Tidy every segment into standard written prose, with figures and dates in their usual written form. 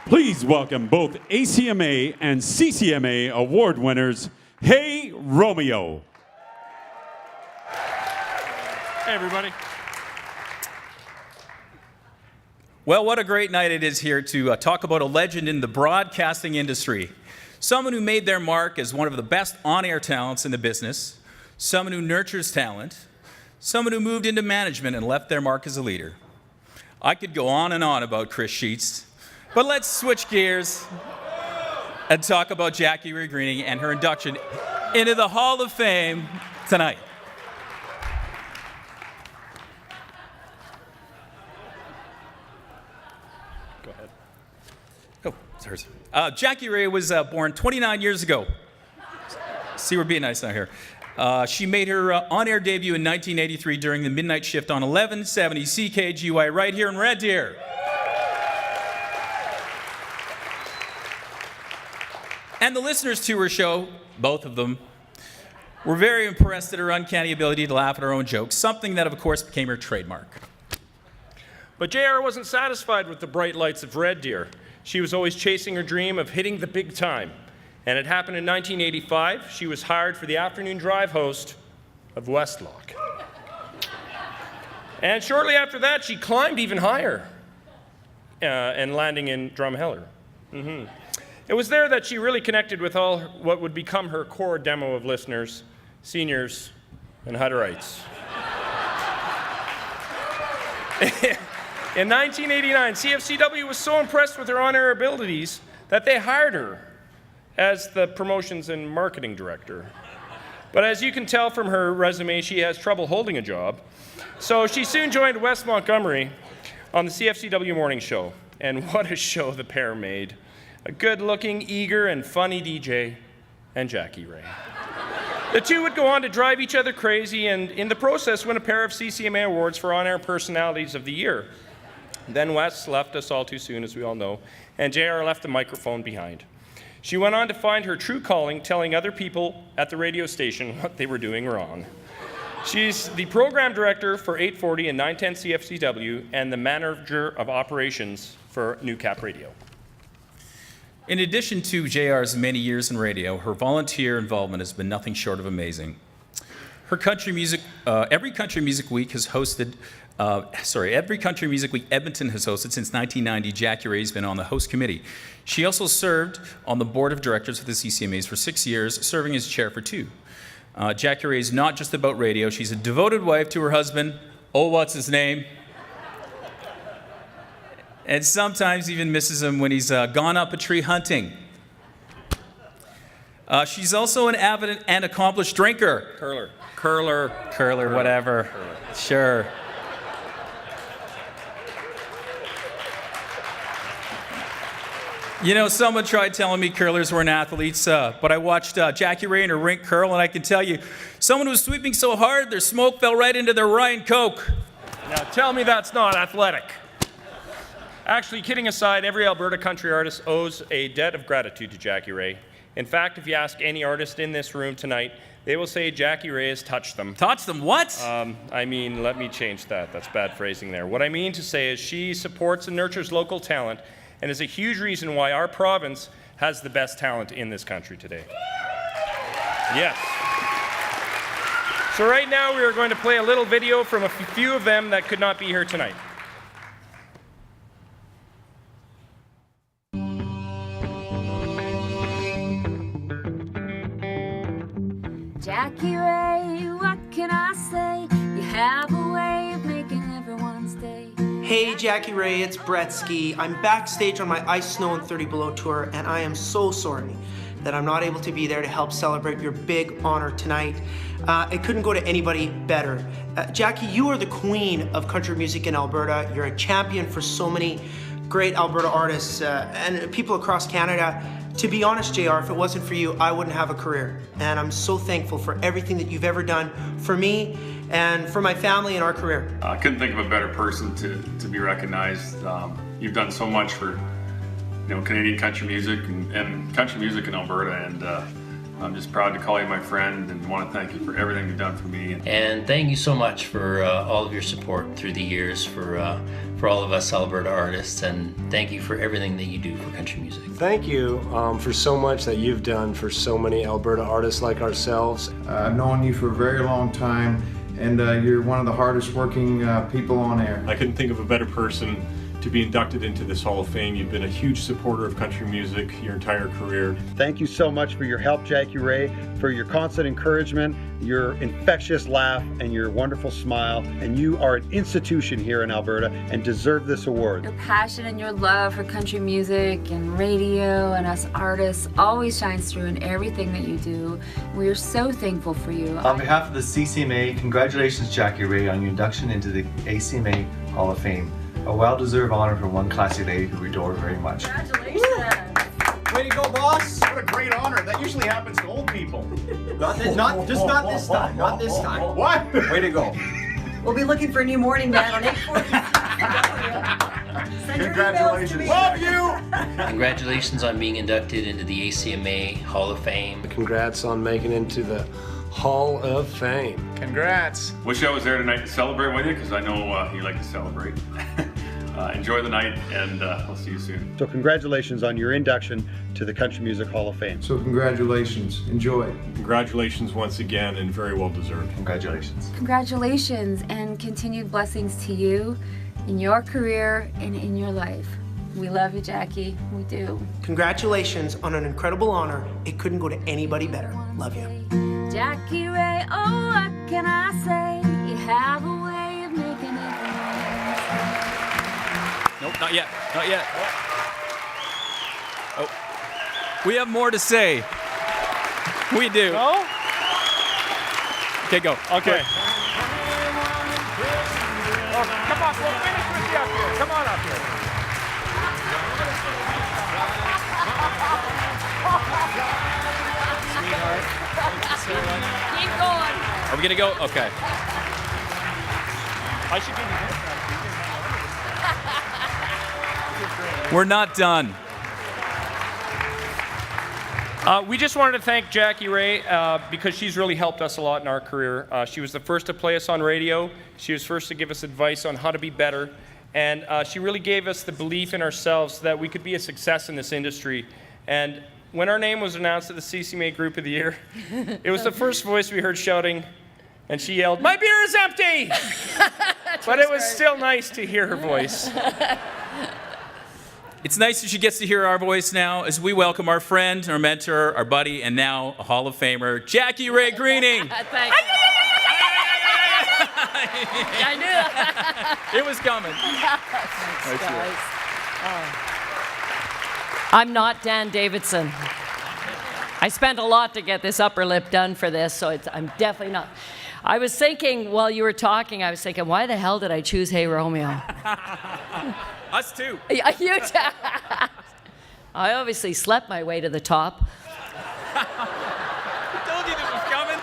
Please welcome both ACMA and CCMA award winners, Hey Romeo. Hey, everybody. Well, what a great night it is here to talk about a legend in the broadcasting industry. Someone who made their mark as one of the best on-air talents in the business, someone who nurtures talent, someone who moved into management and left their mark as a leader. I could go on and on about Chris Sheets, but let's switch gears and talk about Jackie Ray Greening and her induction into the Hall of Fame tonight. Go ahead. Oh, it's hers. Jackie Ray was born 29 years ago. See, we're being nice out here. She made her on-air debut in 1983 during the midnight shift on 1170 CKGY right here in Red Deer. And the listeners to her show, both of them, were very impressed at her uncanny ability to laugh at her own jokes, something that, of course, became her trademark. But JR wasn't satisfied with the bright lights of Red Deer. She was always chasing her dream of hitting the big time. And it happened in 1985. She was hired for the afternoon drive host of Westlock. And shortly after that, she climbed even higher and landing in Drumheller. It was there that she really connected with all what would become her core demo of listeners, seniors, and Hutterites. In 1989, CFCW was so impressed with her on-air abilities that they hired her as the promotions and marketing director. But as you can tell from her resume, she has trouble holding a job. So she soon joined Wes Montgomery on the CFCW morning show. And what a show the pair made. A good-looking, eager, and funny DJ, and Jackie Ray. The two would go on to drive each other crazy and in the process win a pair of CCMA awards for on-air personalities of the year. Then Wes left us all too soon, as we all know, and JR left the microphone behind. She went on to find her true calling, telling other people at the radio station what they were doing wrong. She's the program director for 840 and 910 CFCW and the manager of operations for New Cap Radio. In addition to JR's many years in radio, her volunteer involvement has been nothing short of amazing. Her country music, every Country Music Week has hosted, every Country Music Week Edmonton has hosted since 1990. Jackie Ray's been on the host committee. She also served on the board of directors for the CCMAs for 6 years, serving as chair for 2. Jackie Ray is not just about radio. She's a devoted wife to her husband. Oh, what's his name? And sometimes even misses him when he's gone up a tree hunting. She's also an avid and accomplished drinker. Curler, whatever. Curler. Sure. You know, someone tried telling me curlers weren't athletes, but I watched Jackie Ray in her rink curl, and I can tell you, someone was sweeping so hard, their smoke fell right into their Ryan Coke. Now tell me that's not athletic. Actually, kidding aside, every Alberta country artist owes a debt of gratitude to Jackie Ray. In fact, if you ask any artist in this room tonight, they will say Jackie Ray has touched them. Touched them? What? I mean, let me change that. That's bad phrasing there. What I mean to say is she supports and nurtures local talent and is a huge reason why our province has the best talent in this country today. Yes. So right now we are going to play a little video from a few of them that could not be here tonight. Jackie Ray, what can I say? You have a way of making everyone's day. Hey Jackie Ray, it's Bretsky. I'm backstage on my Ice, Snow, and 30 Below tour, and I am so sorry that I'm not able to be there to help celebrate your big honor tonight. It couldn't go to anybody better. Jackie, you are the queen of country music in Alberta. You're a champion for so many great Alberta artists and people across Canada. To be honest, JR, if it wasn't for you, I wouldn't have a career. And I'm so thankful for everything that you've ever done for me and for my family and our career. I couldn't think of a better person to be recognized. You've done so much for Canadian country music and country music in Alberta, and I'm just proud to call you my friend and want to thank you for everything you've done for me. And thank you so much for all of your support through the years for all of us Alberta artists, and thank you for everything that you do for country music. Thank you for so much that you've done for so many Alberta artists like ourselves. I've known you for a very long time, and you're one of the hardest working people on air. I couldn't think of a better person to be inducted into this Hall of Fame. You've been a huge supporter of country music your entire career. Thank you so much for your help, Jackie Ray, for your constant encouragement, your infectious laugh, and your wonderful smile. And you are an institution here in Alberta and deserve this award. Your passion and your love for country music and radio and us artists always shines through in everything that you do. We are so thankful for you. On behalf of the CCMA, congratulations, Jackie Ray, on your induction into the ACMA Hall of Fame. A well-deserved honor from one classy lady who we adore very much. Congratulations. Way to go, boss! What a great honor. That usually happens to old people. Not this time. Not this time. What? Way to go. We'll be looking for a new morning man on 8:40. Congratulations. Love you! Congratulations on being inducted into the ACMA Hall of Fame. Congrats on making it into the Hall of Fame. Congrats. Wish I was there tonight to celebrate with you, because I know you like to celebrate. Enjoy the night, and I'll see you soon. So congratulations on your induction to the Country Music Hall of Fame. So congratulations. Enjoy. Congratulations once again, and very well deserved. Congratulations. Congratulations and continued blessings to you in your career and in your life. We love you, Jackie. We do. Congratulations on an incredible honor. It couldn't go to anybody better. Love you. Jackie Ray, oh, what can I say? You have a way of making everyone. Nope, not yet. Not yet. Oh. We have more to say. We do. No? Okay, go. Okay. Oh, come on, we'll finish with you up here. Come on up here. Keep going. Are we gonna go? Okay. I should give you We're not done. We just wanted to thank Jackie Ray because she's really helped us a lot in our career. She was the first to play us on radio. She was first to give us advice on how to be better. And she really gave us the belief in ourselves that we could be a success in this industry. And when our name was announced at the CCMA Group of the Year, it was the first voice we heard shouting, and she yelled, "My beer is empty!" But it was still nice to hear her voice. It's nice that she gets to hear our voice now as we welcome our friend, our mentor, our buddy, and now a Hall of Famer, Jackie Ray Greening. Thanks. I knew that. It was coming. Thanks, guys. I'm not Dan Davidson. I spent a lot to get this upper lip done for this, so I'm definitely not. I was thinking while you were talking, I was thinking, why the hell did I choose Hey Romeo? Us too. Yeah, you I obviously slept my way to the top. I told you this was coming.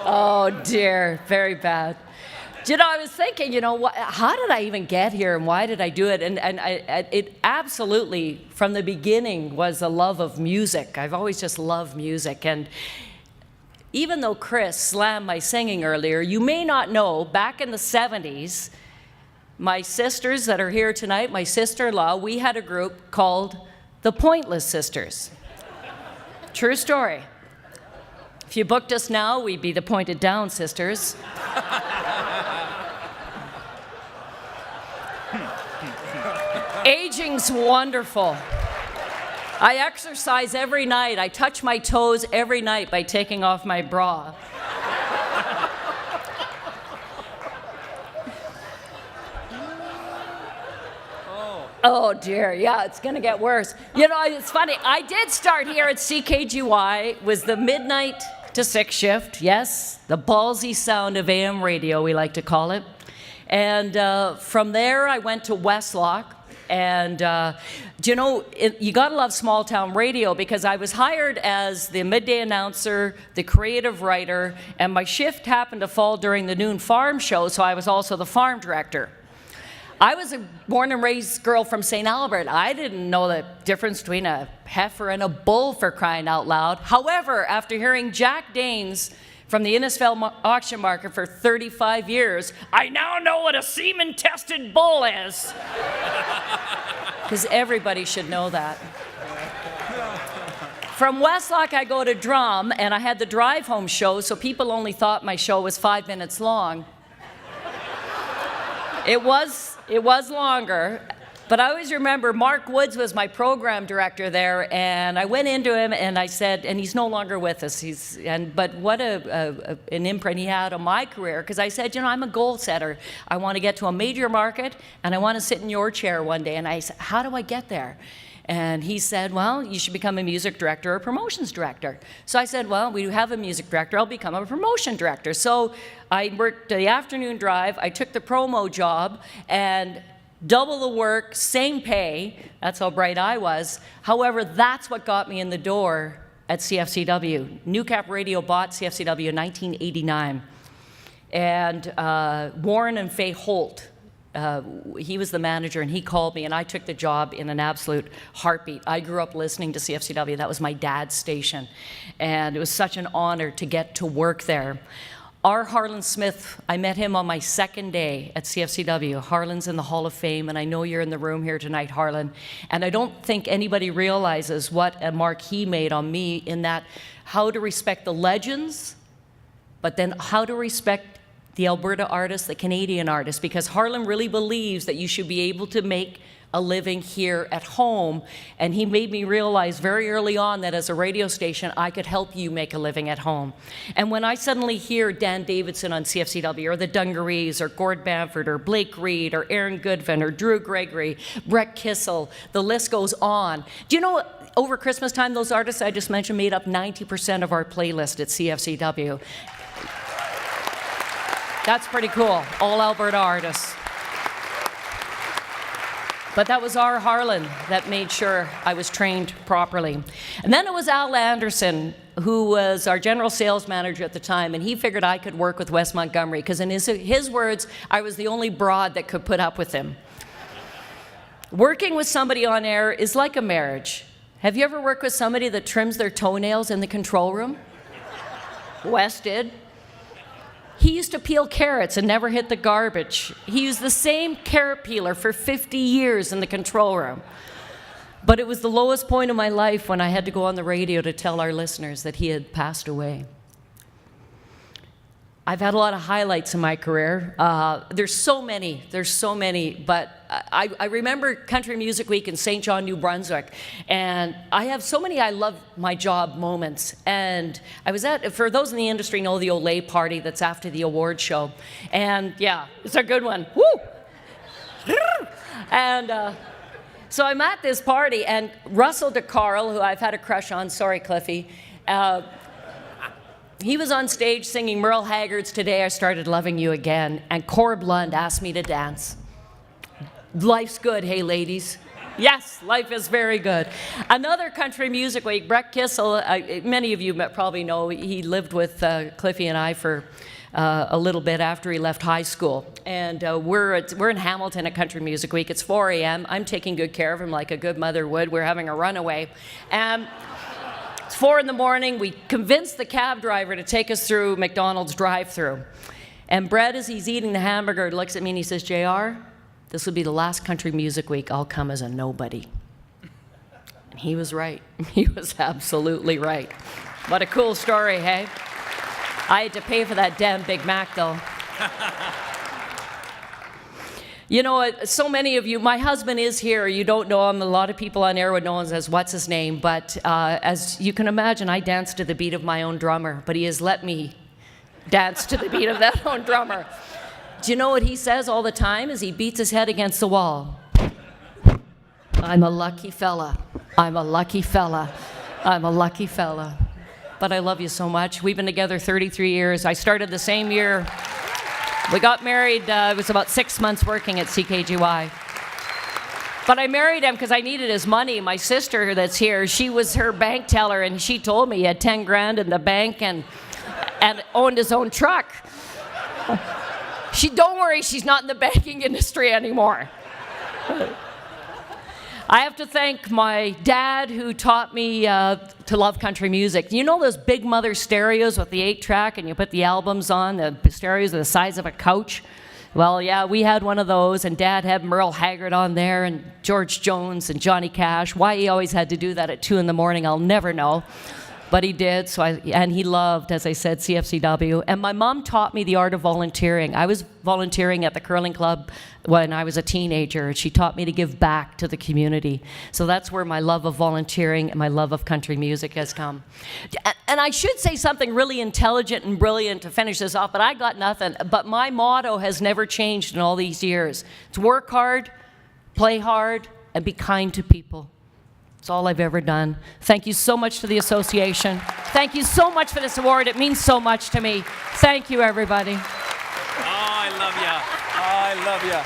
Oh dear, very bad. You know, I was thinking, how did I even get here and why did I do it? And it absolutely, from the beginning, was a love of music. I've always just loved music. And even though Chris slammed my singing earlier, you may not know, back in the 70s, my sisters that are here tonight, my sister-in-law, we had a group called the Pointless Sisters. True story. If you booked us now, we'd be the Pointed Down Sisters. Aging's wonderful. I exercise every night. I touch my toes every night by taking off my bra. Oh dear, yeah, it's gonna get worse. It's funny, I did start here at CKGY, was the midnight to 6 shift, yes, the ballsy sound of AM radio, we like to call it. And from there, I went to Westlock. And you gotta love small town radio because I was hired as the midday announcer, the creative writer, and my shift happened to fall during the noon farm show, so I was also the farm director. I was a born and raised girl from St. Albert. I didn't know the difference between a heifer and a bull, for crying out loud. However, after hearing Jack Danes from the Innisfil auction market for 35 years, I now know what a semen-tested bull is. Because everybody should know that. From Westlock, I go to Drum, and I had the drive home show, so people only thought my show was 5 minutes long. It was longer, but I always remember Mark Woods was my program director there, and I went into him and I said, and he's no longer with us, but what an imprint he had on my career, because I said, I'm a goal setter. I want to get to a major market, and I want to sit in your chair one day. And I said, how do I get there? And he said, well, you should become a music director or a promotions director. So I said, well, we have a music director. I'll become a promotion director. So I worked the afternoon drive. I took the promo job and double the work, same pay. That's how bright I was. However, that's what got me in the door at CFCW. Newcap Radio bought CFCW in 1989. And Warren and Faye Holt, he was the manager, and he called me, and I took the job in an absolute heartbeat. I grew up listening to CFCW. That was my dad's station, and it was such an honor to get to work there. R. Harlan Smith, I met him on my second day at CFCW. Harlan's in the Hall of Fame, and I know you're in the room here tonight, Harlan. And I don't think anybody realizes what a mark he made on me in that how to respect the legends, but then how to respect the Alberta artist, the Canadian artist, because Harlan really believes that you should be able to make a living here at home. And he made me realize very early on that as a radio station, I could help you make a living at home. And when I suddenly hear Dan Davidson on CFCW, or the Dungarees, or Gord Bamford, or Blake Reed, or Aaron Goodvin, or Drew Gregory, Brett Kissel, the list goes on. Do you know, over Christmas time, those artists I just mentioned made up 90% of our playlist at CFCW. That's pretty cool, all Alberta artists. But that was R. Harlan that made sure I was trained properly. And then it was Al Anderson, who was our general sales manager at the time, and he figured I could work with Wes Montgomery, because in his words, I was the only broad that could put up with him. Working with somebody on air is like a marriage. Have you ever worked with somebody that trims their toenails in the control room? Wes did. He used to peel carrots and never hit the garbage. He used the same carrot peeler for 50 years in the control room. But it was the lowest point of my life when I had to go on the radio to tell our listeners that he had passed away. I've had a lot of highlights in my career. There's so many, but I remember Country Music Week in St. John, New Brunswick, and I have so many I love my job moments. And I was for those in the industry know the Olay party that's after the award show. And yeah, it's a good one. Woo! And so I'm at this party, and Russell DeCarl, who I've had a crush on, sorry Cliffy, he was on stage singing Merle Haggard's Today I Started Loving You Again, and Corb Lund asked me to dance. Life's good, hey ladies. Yes, life is very good. Another Country Music Week, Brett Kissel, many of you probably know, he lived with Cliffy and I for a little bit after he left high school. And we're in Hamilton at Country Music Week. It's 4 a.m. I'm taking good care of him like a good mother would. We're having a runaway. And it's 4 in the morning. We convinced the cab driver to take us through McDonald's drive-thru. And Brett, as he's eating the hamburger, looks at me and he says, JR, this will be the last Country Music Week I'll come as a nobody. And he was right. He was absolutely right. What a cool story, hey? I had to pay for that damn Big Mac, though. You know, so many of you, my husband is here. You don't know him. A lot of people on air would know him as what's his name. But as you can imagine, I dance to the beat of my own drummer. But he has let me dance to the beat of that own drummer. Do you know what he says all the time as he beats his head against the wall? I'm a lucky fella. I'm a lucky fella. I'm a lucky fella. But I love you so much. We've been together 33 years. I started the same year. We got married, it was about 6 months working at CKGY. But I married him because I needed his money. My sister that's here, she was her bank teller, and she told me he had 10 grand in the bank and owned his own truck. Don't worry, she's not in the banking industry anymore. I have to thank my dad who taught me to love country music. You know those big mother stereos with the 8-track and you put the albums on, the stereos are the size of a couch? Well, yeah, we had one of those, and Dad had Merle Haggard on there and George Jones and Johnny Cash. Why he always had to do that at 2 in the morning, I'll never know. But he did, and he loved, as I said, CFCW. And my mom taught me the art of volunteering. I was volunteering at the curling club when I was a teenager, and she taught me to give back to the community. So that's where my love of volunteering and my love of country music has come. And I should say something really intelligent and brilliant to finish this off, but I got nothing. But my motto has never changed in all these years. It's work hard, play hard, and be kind to people. It's all I've ever done. Thank you so much to the association. Thank you so much for this award. It means so much to me. Thank you, everybody. Oh, I love ya. Oh, I love ya.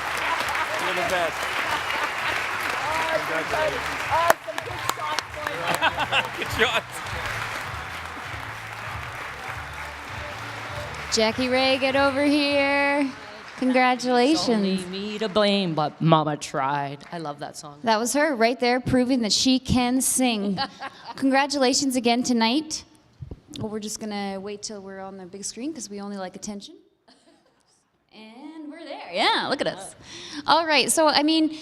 You're the best. Good shot. Jackie Ray, get over here. Congratulations. It's only me to blame, but Mama tried. I love that song. That was her right there proving that she can sing. Congratulations again tonight. Well, we're just going to wait till we're on the big screen because we only like attention. And we're there. Yeah, look at us. All right. So, I mean,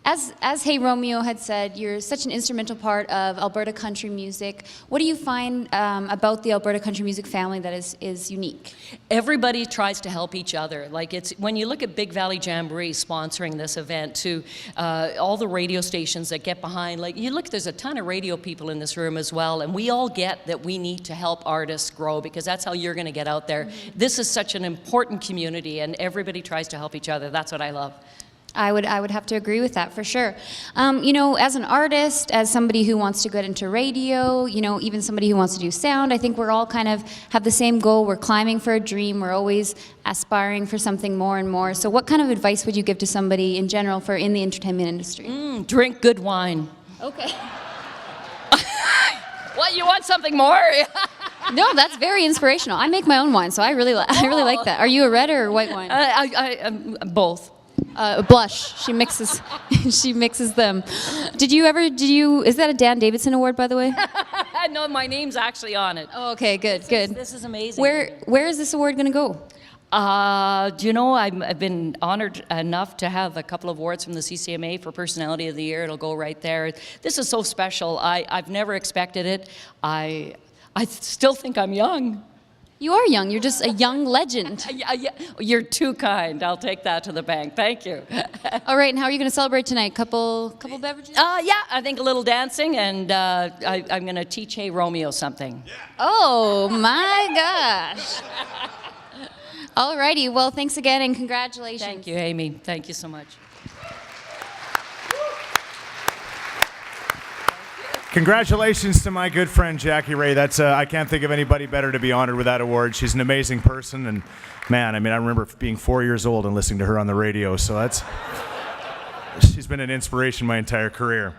as Hey Romeo had said, you're such an instrumental part of Alberta country music. What do you find about the Alberta country music family that is unique? Everybody tries to help each other. Like it's when you look at Big Valley Jamboree sponsoring this event, to all the radio stations that get behind. Like you look, there's a ton of radio people in this room as well, and we all get that we need to help artists grow because that's how you're going to get out there. Mm-hmm. This is such an important community, and everybody tries to help each other. That's what I love. I would have to agree with that for sure. You know, as an artist, as somebody who wants to get into radio, you know, even somebody who wants to do sound, I think we're all kind of have the same goal. We're climbing for a dream. We're always aspiring for something more and more. So what kind of advice would you give to somebody in general for in the entertainment industry? Drink good wine. Okay. What, you want something more? No, that's very inspirational. I make my own wine, so I really like that. Are you a red or a white wine? Both. Blush. She mixes them. Is that a Dan Davidson award, by the way? No, my name's actually on it. Oh, okay, good. This is amazing. Where is this award going to go? Do you know, I've been honored enough to have a couple of awards from the CCMA for Personality of the Year. It'll go right there. This is so special. I've never expected it. I still think I'm young. You are young. You're just a young legend. Yeah, you're too kind. I'll take that to the bank. Thank you. All right, and how are you going to celebrate tonight? Couple beverages? Yeah, I think a little dancing, and I'm going to teach Hey Romeo something. Yeah. Oh, my gosh. All righty. Well, thanks again, and congratulations. Thank you, Amy. Thank you so much. Congratulations to my good friend Jackie Ray. That's I can't think of anybody better to be honored with that award. She's an amazing person, and man, I mean, I remember being 4 years old and listening to her on the radio. So she's been an inspiration my entire career.